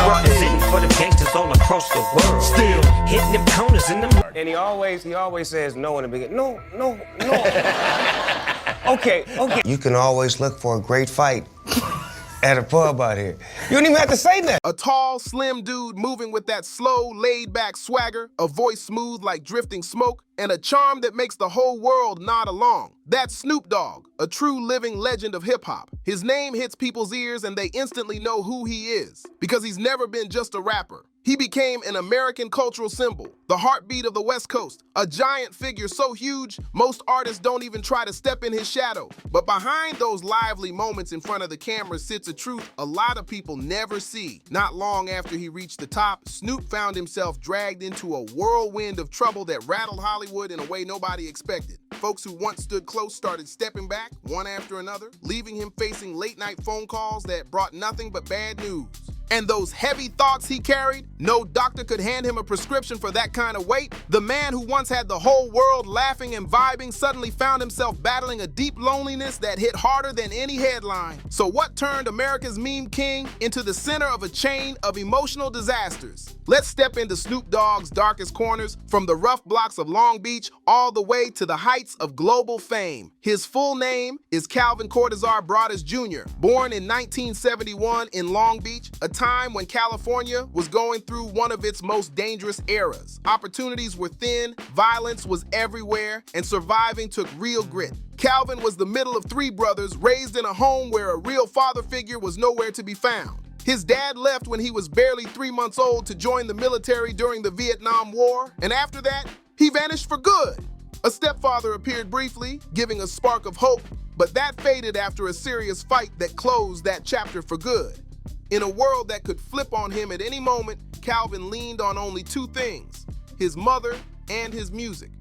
Representing for the gangsters all across the world. Still hitting them corners in them. And he always says no in the beginning. No. Okay. You can always look for a great fight at a pub out here. You don't even have to say that. A tall, slim dude moving with that slow, laid-back swagger, a voice smooth like drifting smoke, and a charm that makes the whole world nod along. That's Snoop Dogg, a true living legend of hip-hop. His name hits people's ears and they instantly know who he is, because he's never been just a rapper. He became an American cultural symbol, the heartbeat of the West Coast, a giant figure so huge, most artists don't even try to step in his shadow. But behind those lively moments in front of the camera sits a truth a lot of people never see. Not long after he reached the top, Snoop found himself dragged into a whirlwind of trouble that rattled Hollywood in a way nobody expected. Folks who once stood close started stepping back, one after another, leaving him facing late-night phone calls that brought nothing but bad news. And those heavy thoughts he carried, no doctor could hand him a prescription for that kind of weight. The man who once had the whole world laughing and vibing suddenly found himself battling a deep loneliness that hit harder than any headline. So what turned America's meme king into the center of a chain of emotional disasters? Let's step into Snoop Dogg's darkest corners, from the rough blocks of Long Beach all the way to the heights of global fame. His full name is Calvin Cortazar Broadus Jr., born in 1971 in Long Beach, a time when California was going through one of its most dangerous eras. Opportunities were thin, violence was everywhere, and surviving took real grit. Calvin was the middle of three brothers, raised in a home where a real father figure was nowhere to be found. His dad left when he was barely 3 months old to join the military during the Vietnam War, and after that, he vanished for good. A stepfather appeared briefly, giving a spark of hope, but that faded after a serious fight that closed that chapter for good. In a world that could flip on him at any moment, Calvin leaned on only two things: his mother and his music.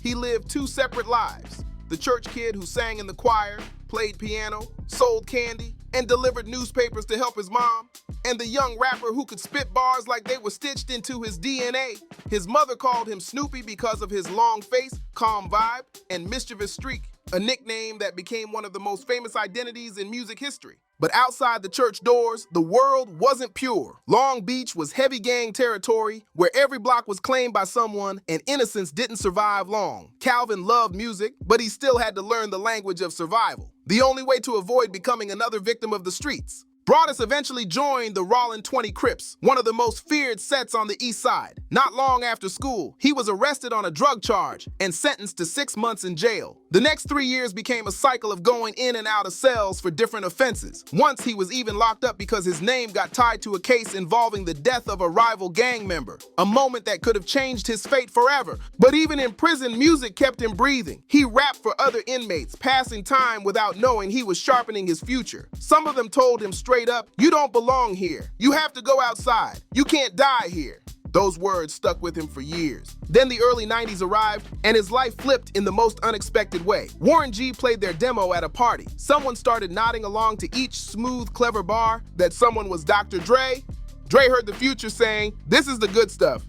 He lived two separate lives: the church kid who sang in the choir, played piano, sold candy, and delivered newspapers to help his mom, and the young rapper who could spit bars like they were stitched into his DNA. His mother called him Snoopy because of his long face, calm vibe, and mischievous streak, a nickname that became one of the most famous identities in music history. But outside the church doors, the world wasn't pure. Long Beach was heavy gang territory, where every block was claimed by someone, and innocence didn't survive long. Calvin loved music, but he still had to learn the language of survival, the only way to avoid becoming another victim of the streets. Broadus eventually joined the Rollin' 20 Crips, one of the most feared sets on the east side. Not long after school, he was arrested on a drug charge and sentenced to 6 months in jail. The next 3 years became a cycle of going in and out of cells for different offenses. Once he was even locked up because his name got tied to a case involving the death of a rival gang member, a moment that could have changed his fate forever. But even in prison, music kept him breathing. He rapped for other inmates, passing time without knowing he was sharpening his future. Some of them told him straight up, "You don't belong here. You have to go outside. You can't die here." Those words stuck with him for years. Then the early 90s arrived, and his life flipped in the most unexpected way. Warren G played their demo at a party. Someone started nodding along to each smooth, clever bar. That someone was Dr. Dre. Dre heard the Future saying, "This is the good stuff."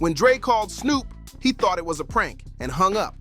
When Dre called Snoop, he thought it was a prank and hung up.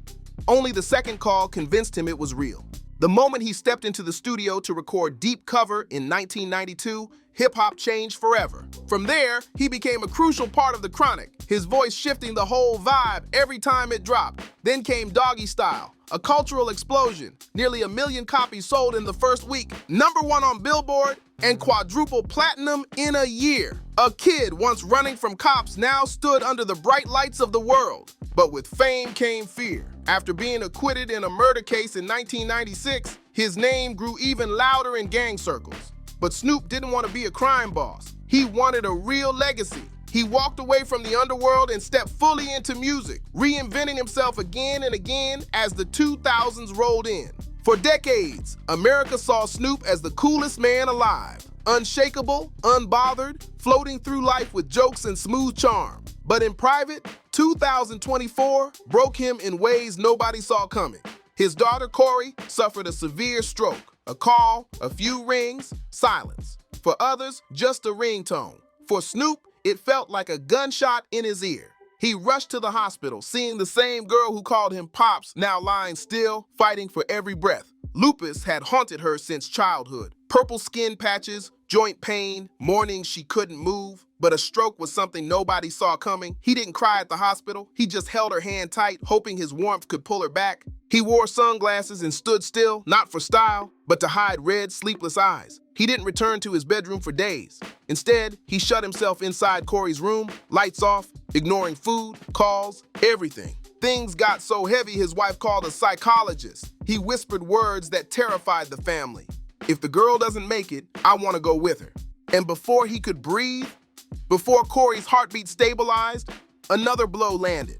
Only the second call convinced him it was real. The moment he stepped into the studio to record Deep Cover in 1992, hip-hop changed forever. From there, he became a crucial part of the Chronic, his voice shifting the whole vibe every time it dropped. Then came Doggy Style, a cultural explosion. Nearly 1 million copies sold in the first week, #1 on Billboard, and quadruple platinum in a year. A kid once running from cops now stood under the bright lights of the world. But with fame came fear. After being acquitted in a murder case in 1996, his name grew even louder in gang circles. But Snoop didn't want to be a crime boss. He wanted a real legacy. He walked away from the underworld and stepped fully into music, reinventing himself again and again as the 2000s rolled in. For decades, America saw Snoop as the coolest man alive. Unshakable, unbothered, floating through life with jokes and smooth charm. But in private, 2024 broke him in ways nobody saw coming. His daughter, Corey, suffered a severe stroke. A call, a few rings, silence. For others, just a ringtone. For Snoop, it felt like a gunshot in his ear. He rushed to the hospital, seeing the same girl who called him Pops now lying still, fighting for every breath. Lupus had haunted her since childhood. Purple skin patches, joint pain, mornings she couldn't move. But a stroke was something nobody saw coming. He didn't cry at the hospital. He just held her hand tight, hoping his warmth could pull her back. He wore sunglasses and stood still, not for style, but to hide red, sleepless eyes. He didn't return to his bedroom for days. Instead, he shut himself inside Corey's room, lights off, ignoring food, calls, everything. Things got so heavy his wife called a psychologist. He whispered words that terrified the family. If the girl doesn't make it, I want to go with her. And before he could breathe, before Corey's heartbeat stabilized, another blow landed.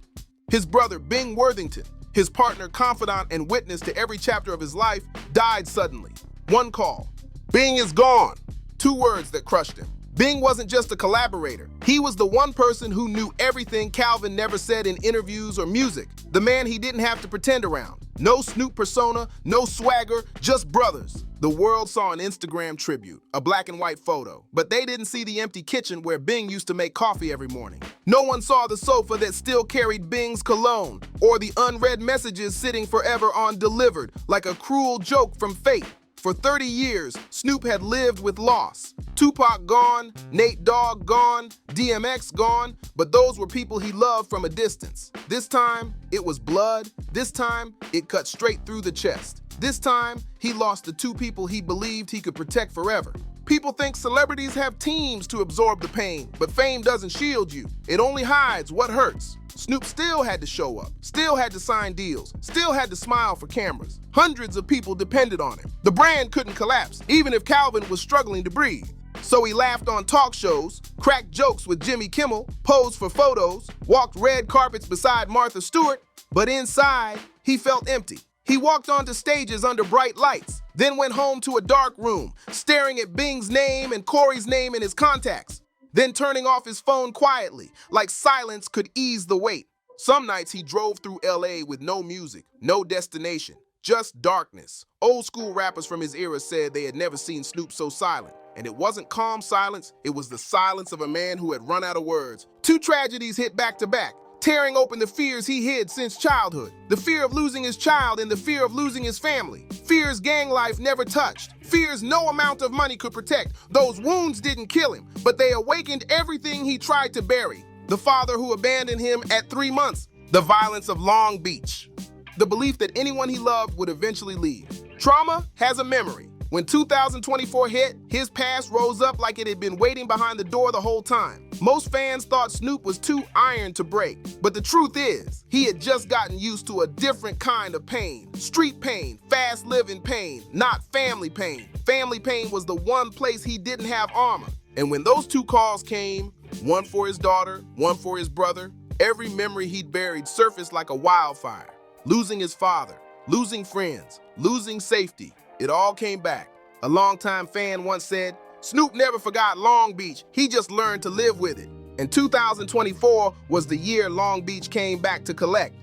His brother, Bing Worthington, his partner, confidant, and witness to every chapter of his life, died suddenly. One call. Bing is gone. 2 words that crushed him. Bing wasn't just a collaborator. He was the one person who knew everything Calvin never said in interviews or music. The man he didn't have to pretend around. No Snoop persona, no swagger, just brothers. The world saw an Instagram tribute, a black and white photo, but they didn't see the empty kitchen where Bing used to make coffee every morning. No one saw the sofa that still carried Bing's cologne, or the unread messages sitting forever undelivered, like a cruel joke from fate. For 30 years, Snoop had lived with loss. Tupac gone, Nate Dogg gone, DMX gone, but those were people he loved from a distance. This time, it was blood. This time, it cut straight through the chest. This time, he lost the 2 people he believed he could protect forever. People think celebrities have teams to absorb the pain, but fame doesn't shield you. It only hides what hurts. Snoop still had to show up, still had to sign deals, still had to smile for cameras. Hundreds of people depended on him. The brand couldn't collapse, even if Calvin was struggling to breathe. So he laughed on talk shows, cracked jokes with Jimmy Kimmel, posed for photos, walked red carpets beside Martha Stewart, but inside, he felt empty. He walked onto stages under bright lights, then went home to a dark room, staring at Bing's name and Corey's name in his contacts, then turning off his phone quietly, like silence could ease the weight. Some nights he drove through LA with no music, no destination, just darkness. Old school rappers from his era said they had never seen Snoop so silent. And it wasn't calm silence, it was the silence of a man who had run out of words. 2 tragedies hit back to back, tearing open the fears he hid since childhood. The fear of losing his child and the fear of losing his family. Fears gang life never touched. Fears no amount of money could protect. Those wounds didn't kill him, but they awakened everything he tried to bury. The father who abandoned him at 3 months. The violence of Long Beach. The belief that anyone he loved would eventually leave. Trauma has a memory. When 2024 hit, his past rose up like it had been waiting behind the door the whole time. Most fans thought Snoop was too iron to break. But the truth is, he had just gotten used to a different kind of pain. Street pain, fast-living pain, not family pain. Family pain was the one place he didn't have armor. And when those 2 calls came, one for his daughter, one for his brother, every memory he'd buried surfaced like a wildfire. Losing his father, losing friends, losing safety. It all came back. A longtime fan once said, Snoop never forgot Long Beach, he just learned to live with it. And 2024 was the year Long Beach came back to collect.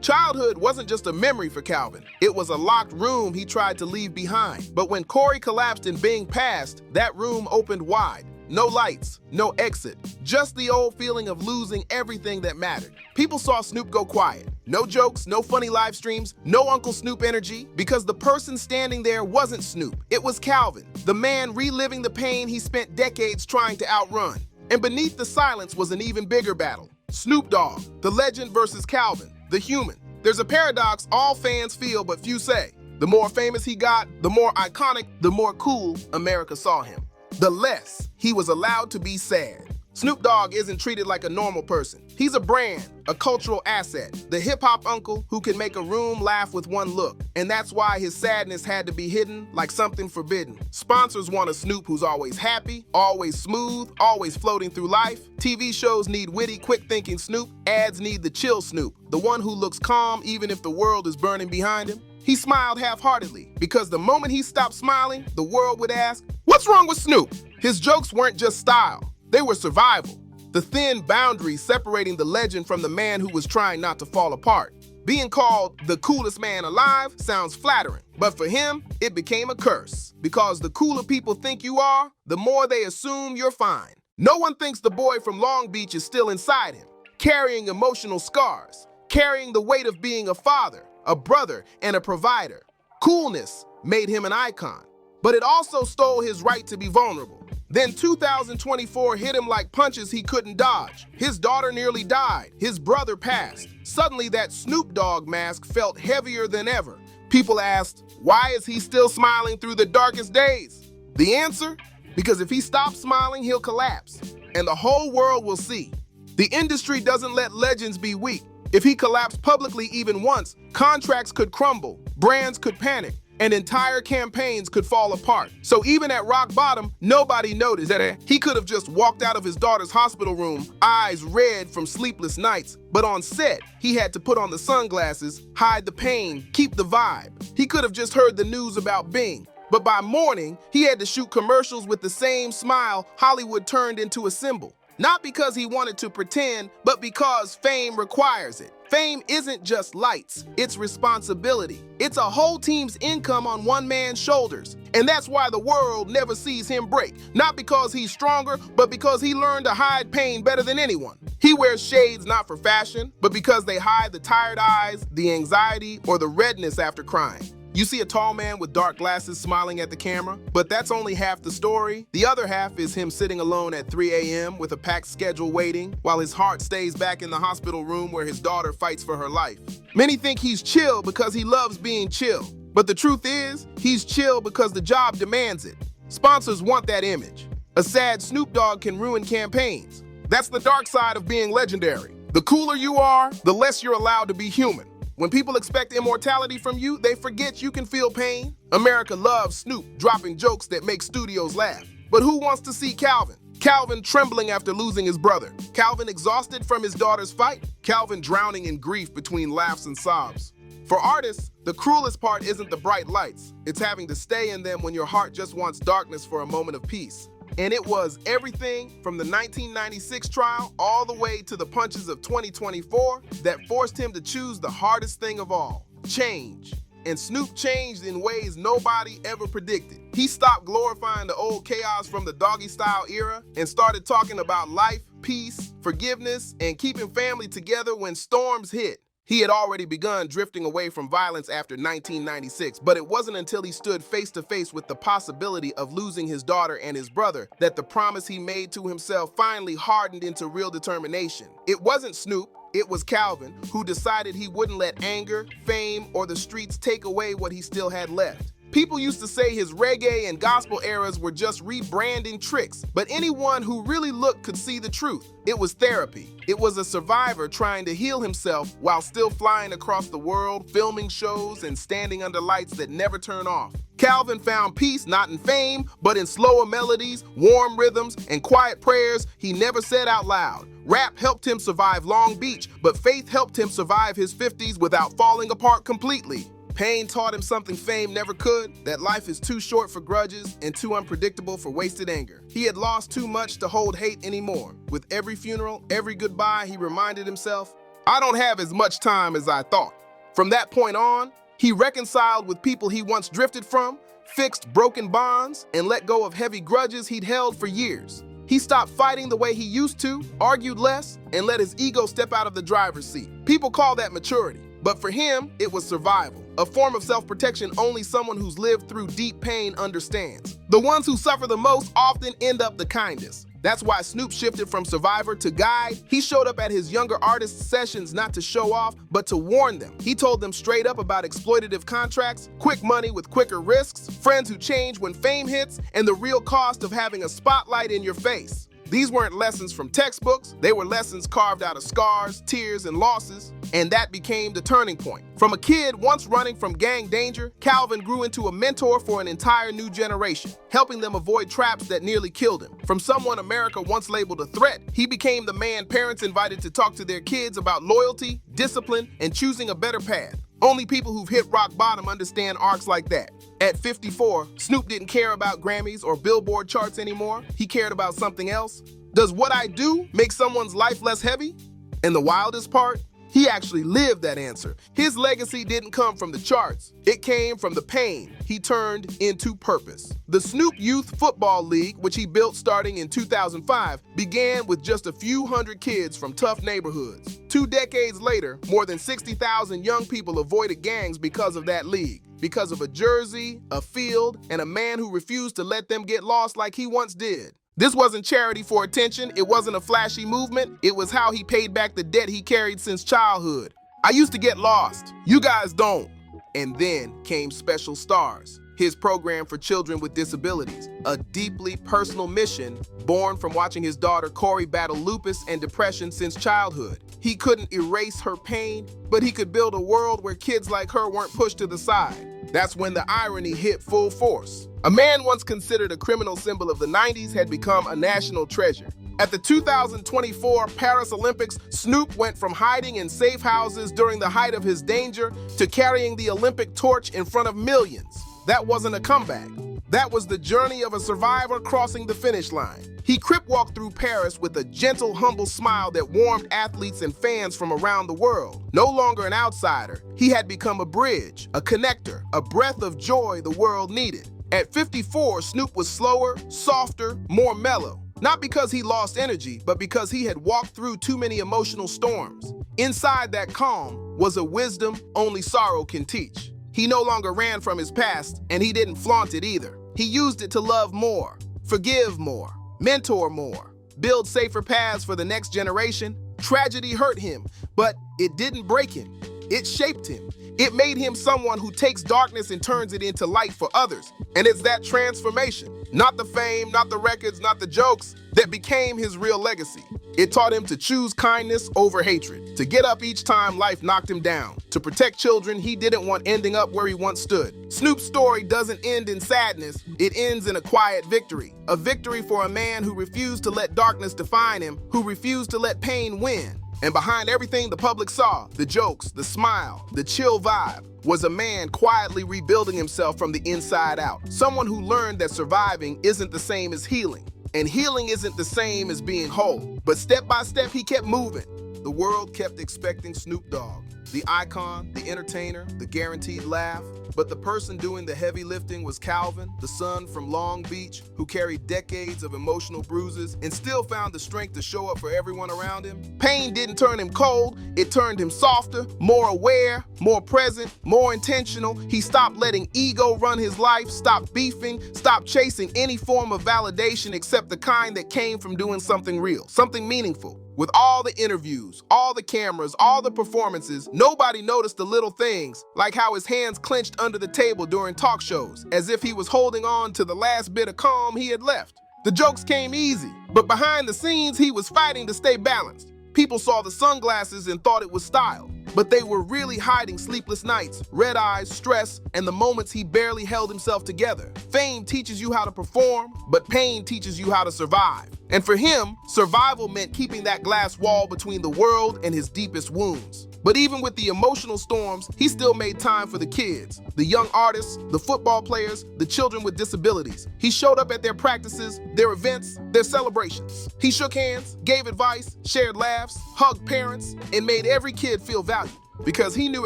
Childhood wasn't just a memory for Calvin. It was a locked room he tried to leave behind. But when Corey collapsed and Bing passed, that room opened wide. No lights, no exit, just the old feeling of losing everything that mattered. People saw Snoop go quiet. No jokes, no funny live streams, no Uncle Snoop energy, because the person standing there wasn't Snoop. It was Calvin, the man reliving the pain he spent decades trying to outrun. And beneath the silence was an even bigger battle. Snoop Dogg, the legend versus Calvin, the human. There's a paradox all fans feel but few say. The more famous he got, the more iconic, the more cool America saw him. The less he was allowed to be sad. Snoop Dogg isn't treated like a normal person. He's a brand, a cultural asset, the hip-hop uncle who can make a room laugh with one look. And that's why his sadness had to be hidden like something forbidden. Sponsors want a Snoop who's always happy, always smooth, always floating through life. TV shows need witty, quick-thinking Snoop. Ads need the chill Snoop, the one who looks calm even if the world is burning behind him. He smiled half-heartedly, because the moment he stopped smiling, the world would ask, "What's wrong with Snoop?" His jokes weren't just style, they were survival. The thin boundary separating the legend from the man who was trying not to fall apart. Being called the coolest man alive sounds flattering, but for him, it became a curse. Because the cooler people think you are, the more they assume you're fine. No one thinks the boy from Long Beach is still inside him, carrying emotional scars, carrying the weight of being a father, a brother, and a provider. Coolness made him an icon. but it also stole his right to be vulnerable. Then 2024 hit him like punches he couldn't dodge. His daughter nearly died. His brother passed. Suddenly, that Snoop Dogg mask felt heavier than ever. People asked, why is he still smiling through the darkest days? The answer? Because if he stops smiling, he'll collapse, and the whole world will see. The industry doesn't let legends be weak. If he collapsed publicly even once, contracts could crumble, brands could panic, and entire campaigns could fall apart. So even at rock bottom, nobody noticed that he could have just walked out of his daughter's hospital room, eyes red from sleepless nights. But on set, he had to put on the sunglasses, hide the pain, keep the vibe. He could have just heard the news about Bing. But by morning, he had to shoot commercials with the same smile Hollywood turned into a symbol. Not because he wanted to pretend, but because fame requires it. Fame isn't just lights, it's responsibility. It's a whole team's income on one man's shoulders. And that's why the world never sees him break. Not because he's stronger, but because he learned to hide pain better than anyone. He wears shades not for fashion, but because they hide the tired eyes, the anxiety, or the redness after crying. You see a tall man with dark glasses smiling at the camera, but that's only half the story. The other half is him sitting alone at 3 a.m. with a packed schedule waiting, while his heart stays back in the hospital room where his daughter fights for her life. Many think he's chill because he loves being chill, but the truth is, he's chill because the job demands it. Sponsors want that image. A sad Snoop Dogg can ruin campaigns. That's the dark side of being legendary. The cooler you are, the less you're allowed to be human. When people expect immortality from you, they forget you can feel pain. America loves Snoop dropping jokes that make studios laugh. But who wants to see Calvin? Calvin trembling after losing his brother. Calvin exhausted from his daughter's fight. Calvin drowning in grief between laughs and sobs. For artists, the cruelest part isn't the bright lights. It's having to stay in them when your heart just wants darkness for a moment of peace. And it was everything from the 1996 trial all the way to the punches of 2024 that forced him to choose the hardest thing of all, change. And Snoop changed in ways nobody ever predicted. He stopped glorifying the old chaos from the doggy-style era and started talking about life, peace, forgiveness, and keeping family together when storms hit. He had already begun drifting away from violence after 1996, but it wasn't until he stood face to face with the possibility of losing his daughter and his brother that the promise he made to himself finally hardened into real determination. It wasn't Snoop, it was Calvin, who decided he wouldn't let anger, fame, or the streets take away what he still had left. People used to say his reggae and gospel eras were just rebranding tricks, but anyone who really looked could see the truth. It was therapy. It was a survivor trying to heal himself while still flying across the world, filming shows, and standing under lights that never turn off. Calvin found peace not in fame, but in slower melodies, warm rhythms, and quiet prayers he never said out loud. Rap helped him survive Long Beach, but faith helped him survive his 50s without falling apart completely. Pain taught him something fame never could, that life is too short for grudges and too unpredictable for wasted anger. He had lost too much to hold hate anymore. With every funeral, every goodbye, he reminded himself, I don't have as much time as I thought. From that point on, he reconciled with people he once drifted from, fixed broken bonds, and let go of heavy grudges he'd held for years. He stopped fighting the way he used to, argued less, and let his ego step out of the driver's seat. People call that maturity. But for him, it was survival, a form of self-protection only someone who's lived through deep pain understands. The ones who suffer the most often end up the kindest. That's why Snoop shifted from survivor to guide. He showed up at his younger artists' sessions not to show off, but to warn them. He told them straight up about exploitative contracts, quick money with quicker risks, friends who change when fame hits, and the real cost of having a spotlight in your face. These weren't lessons from textbooks, they were lessons carved out of scars, tears, and losses, and that became the turning point. From a kid once running from gang danger, Calvin grew into a mentor for an entire new generation, helping them avoid traps that nearly killed him. From someone America once labeled a threat, he became the man parents invited to talk to their kids about loyalty, discipline, and choosing a better path. Only people who've hit rock bottom understand arcs like that. At 54, Snoop didn't care about Grammys or Billboard charts anymore. He cared about something else. Does what I do make someone's life less heavy? And the wildest part? He actually lived that answer. His legacy didn't come from the charts. It came from the pain he turned into purpose. The Snoop Youth Football League, which he built starting in 2005, began with just a few hundred kids from tough neighborhoods. 2 decades later, more than 60,000 young people avoided gangs because of that league. because of a jersey, a field, and a man who refused to let them get lost like he once did. This wasn't charity for attention, it wasn't a flashy movement, it was how he paid back the debt he carried since childhood. I used to get lost, you guys don't. And then came Special Stars, his program for children with disabilities, a deeply personal mission born from watching his daughter Corey battle lupus and depression since childhood. He couldn't erase her pain, but he could build a world where kids like her weren't pushed to the side. That's when the irony hit full force. A man once considered a criminal symbol of the 90s had become a national treasure. At the 2024 Paris Olympics, Snoop went from hiding in safe houses during the height of his danger to carrying the Olympic torch in front of millions. That wasn't a comeback. That was the journey of a survivor crossing the finish line. He crip-walked through Paris with a gentle, humble smile that warmed athletes and fans from around the world. No longer an outsider, he had become a bridge, a connector, a breath of joy the world needed. At 54, Snoop was slower, softer, more mellow. Not because he lost energy, but because he had walked through too many emotional storms. Inside that calm was a wisdom only sorrow can teach. He no longer ran from his past, and he didn't flaunt it either. He used it to love more, forgive more, mentor more, build safer paths for the next generation. Tragedy hurt him, but it didn't break him. It shaped him. It made him someone who takes darkness and turns it into light for others. And it's that transformation, not the fame, not the records, not the jokes, that became his real legacy. It taught him to choose kindness over hatred, to get up each time life knocked him down, to protect children he didn't want ending up where he once stood. Snoop's story doesn't end in sadness, it ends in a quiet victory. A victory for a man who refused to let darkness define him, who refused to let pain win. And behind everything the public saw, the jokes, the smile, the chill vibe, was a man quietly rebuilding himself from the inside out. Someone who learned that surviving isn't the same as healing. And healing isn't the same as being whole. But step by step, he kept moving. The world kept expecting Snoop Dogg, the icon, the entertainer, the guaranteed laugh. But the person doing the heavy lifting was Calvin, the son from Long Beach, who carried decades of emotional bruises and still found the strength to show up for everyone around him. Pain didn't turn him cold, it turned him softer, more aware, more present, more intentional. He stopped letting ego run his life, stopped beefing, stopped chasing any form of validation except the kind that came from doing something real, something meaningful. With all the interviews, all the cameras, all the performances, nobody noticed the little things, like how his hands clenched under the table during talk shows, as if he was holding on to the last bit of calm he had left. The jokes came easy, but behind the scenes, he was fighting to stay balanced. People saw the sunglasses and thought it was style, but they were really hiding sleepless nights, red eyes, stress, and the moments he barely held himself together. Fame teaches you how to perform, but pain teaches you how to survive. And for him, survival meant keeping that glass wall between the world and his deepest wounds. But even with the emotional storms, he still made time for the kids, the young artists, the football players, the children with disabilities. He showed up at their practices, their events, their celebrations. He shook hands, gave advice, shared laughs, hugged parents, and made every kid feel valued because he knew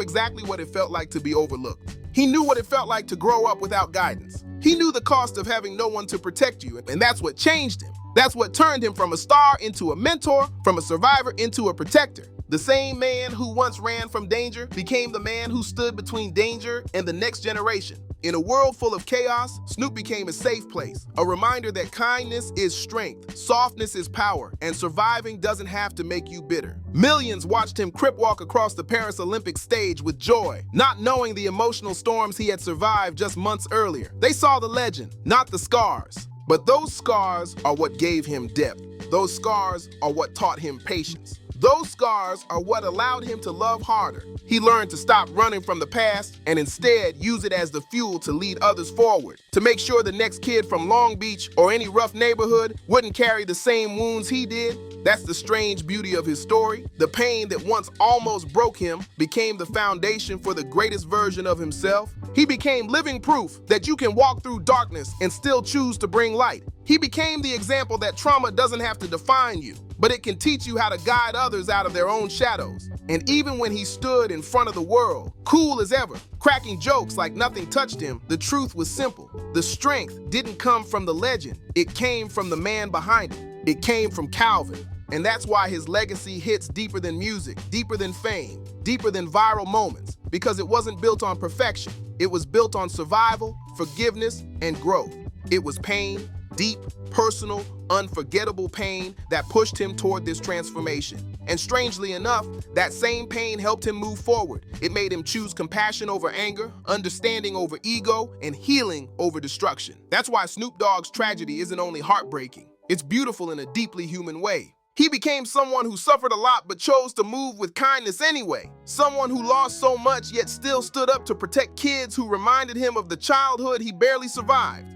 exactly what it felt like to be overlooked. He knew what it felt like to grow up without guidance. He knew the cost of having no one to protect you, and that's what changed him. That's what turned him from a star into a mentor, from a survivor into a protector. The same man who once ran from danger became the man who stood between danger and the next generation. In a world full of chaos, Snoop became a safe place, a reminder that kindness is strength, softness is power, and surviving doesn't have to make you bitter. Millions watched him crip walk across the Paris Olympic stage with joy, not knowing the emotional storms he had survived just months earlier. They saw the legend, not the scars. But those scars are what gave him depth. Those scars are what taught him patience. Those scars are what allowed him to love harder. He learned to stop running from the past and instead use it as the fuel to lead others forward, to make sure the next kid from Long Beach or any rough neighborhood wouldn't carry the same wounds he did. That's the strange beauty of his story. The pain that once almost broke him became the foundation for the greatest version of himself. He became living proof that you can walk through darkness and still choose to bring light. He became the example that trauma doesn't have to define you, but it can teach you how to guide others out of their own shadows. And even when he stood in front of the world, cool as ever, cracking jokes like nothing touched him, the truth was simple. The strength didn't come from the legend. It came from the man behind it. It came from Calvin. And that's why his legacy hits deeper than music, deeper than fame, deeper than viral moments, because it wasn't built on perfection. It was built on survival, forgiveness, and growth. It was pain, deep, personal, unforgettable pain that pushed him toward this transformation. And strangely enough, that same pain helped him move forward. It made him choose compassion over anger, understanding over ego, and healing over destruction. That's why Snoop Dogg's tragedy isn't only heartbreaking, it's beautiful in a deeply human way. He became someone who suffered a lot but chose to move with kindness anyway. Someone who lost so much yet still stood up to protect kids who reminded him of the childhood he barely survived.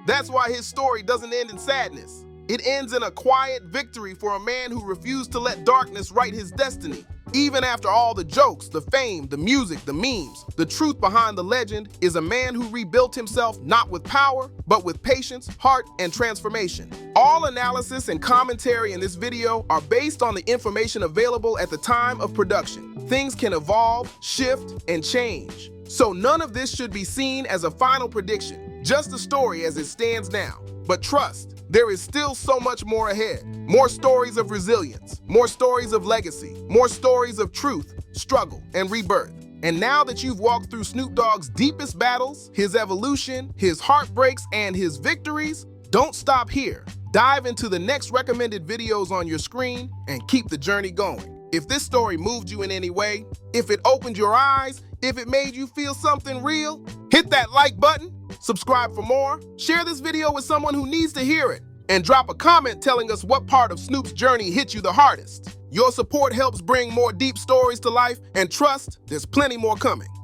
That's why his story doesn't end in sadness. It ends in a quiet victory for a man who refused to let darkness write his destiny. Even after all the jokes, the fame, the music, the memes, the truth behind the legend is a man who rebuilt himself not with power, but with patience, heart, and transformation. All analysis and commentary in this video are based on the information available at the time of production. Things can evolve, shift, and change. So none of this should be seen as a final prediction, just a story as it stands now. But trust, there is still so much more ahead. More stories of resilience, more stories of legacy, more stories of truth, struggle, and rebirth. And now that you've walked through Snoop Dogg's deepest battles, his evolution, his heartbreaks, and his victories, don't stop here. Dive into the next recommended videos on your screen and keep the journey going. If this story moved you in any way, if it opened your eyes, if it made you feel something real, hit that like button, subscribe for more, share this video with someone who needs to hear it, and drop a comment telling us what part of Snoop's journey hit you the hardest. Your support helps bring more deep stories to life, and trust, there's plenty more coming.